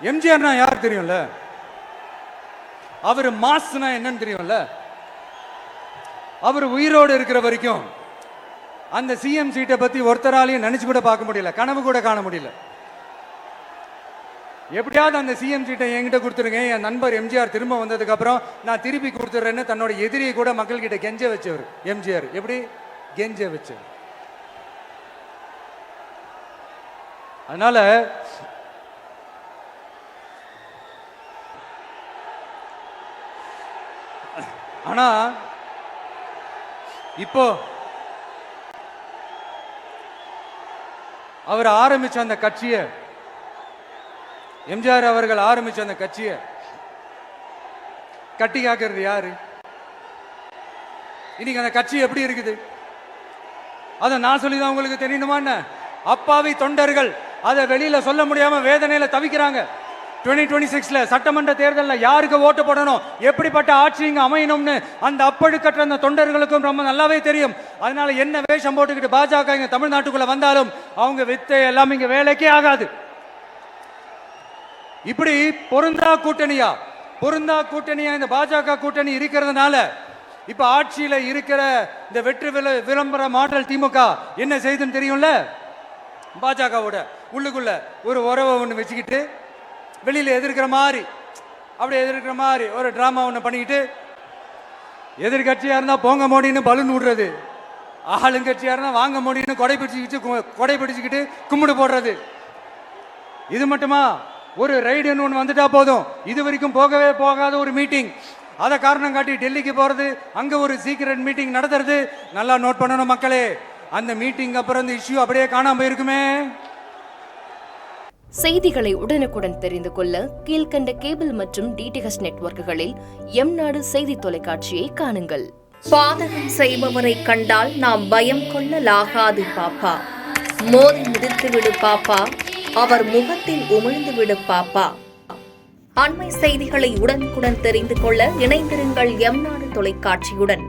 எம்ஜிஆர்னா யார் தெரியும்ல? அவர் மாஸ்னா என்னன்னு தெரியும்ல? அவர் உயிரோடு இருக்கிற வரைக்கும் அந்த சிஎம் சீட்டை பத்தி ஒருத்தராலையும் நினைச்சு கூட பார்க்க முடியல, கனவு கூட காண முடியல. எப்படியாவது அந்த சிஎம் சீட்டை என்கிட்ட கொடுத்துருங்க, என் நண்பர் எம்ஜிஆர் திரும்ப வந்ததுக்கு அப்புறம் நான் திருப்பி கொடுத்துறேன்னு தன்னோட எதிரியை கூட மக்கள் கிட்ட கெஞ்ச வச்சவர் எம்ஜிஆர். எப்படி கெஞ்ச வச்சவர்? அதனால ஆனா இப்போ அவர் ஆரம்பிச்ச அந்த கட்சியை, எம்ஜிஆர் அவர்கள் ஆரம்பிச்ச அந்த கட்சியை கட்டி காக்கிறது யாரு? இன்னைக்கு அந்த கட்சி எப்படி இருக்குது அதை நான் சொல்லிதான் உங்களுக்கு தெரியணுமா? அப்பாவி தொண்டர்கள் அதை வெளியில சொல்ல முடியாம வேதனையில தவிக்கிறாங்க. 2026 சட்டமன்ற தேர்தலில் யாருக்கு ஓட்டு போடணும், எப்படிப்பட்ட ஆட்சி இங்க அமையணும்னு அந்த அப்பழுக்கற்ற அந்த தொண்டர்களுக்கும் ரொம்ப நல்லாவே தெரியும். அதனால என்ன வேஷம் போட்டுக்கிட்டு பாஜக இங்க தமிழ்நாட்டுக்குள்ள வந்தாலும் அவங்க வித்தை எல்லாம் இங்க வேலைக்கே ஆகாது. இப்படி பொருந்தா கூட்டணியா இந்த பாஜக கூட்டணி இருக்கிறதுனால இப்ப ஆட்சியில இருக்கிற இந்த வெற்றி விளம்பர மாடல் திமுக என்ன செய்துன்னு தெரியும்ல? பாஜகவோட உள்ளுக்குள்ள ஒரு உறவை ஒன்று வச்சுக்கிட்டு வெளியில எதிர்க்கிற மாதிரி ஒரு டிராமா ஒன்று பண்ணிக்கிட்டு, எதிர்கட்சியா இருந்தா போங்க மோடின்னு பலூன் விடுறது, ஆளுங்கட்சியா இருந்தா வாங்க மோடின்னு கொடை பிடிச்சுக்கிட்டு கும்பிடு போடுறது. இது மட்டுமா? ஒரு ரைடுன்னு ஒன்று வந்துட்டா போதும், இது வரைக்கும் போகவே போகாத ஒரு மீட்டிங், அதை காரணம் காட்டி டெல்லிக்கு போறது, அங்க ஒரு சீக்ரெட் மீட்டிங் நடத்துறது. நல்லா நோட் பண்ணணும் மக்களே, அந்த மீட்டிங் அப்புறம் இந்த இஷ்யூ அப்படியே காணாம போயிருக்குமே. செய்திகளை உடனுக்குடன் தெரிந்து கொள்ள கீழ்கண்ட கேபிள் மற்றும் டிடிஹெச் நெட்வொர்க்குகளில் எம்நாடு செய்தி தொலைக்காட்சியை காணுங்கள். பாதகம் செய்பவரை கண்டால் நாம் பயம் கொள்ளலாகாது பாப்பா, மோதி மிதித்து விடு பாப்பா, அவர் முகத்தில் உமிழ்ந்து விடு பாப்பா. அண்மை செய்திகளை உடனுக்குடன் தெரிந்து கொள்ள இணைந்திருங்கள் எம்நாடு தொலைக்காட்சியுடன்.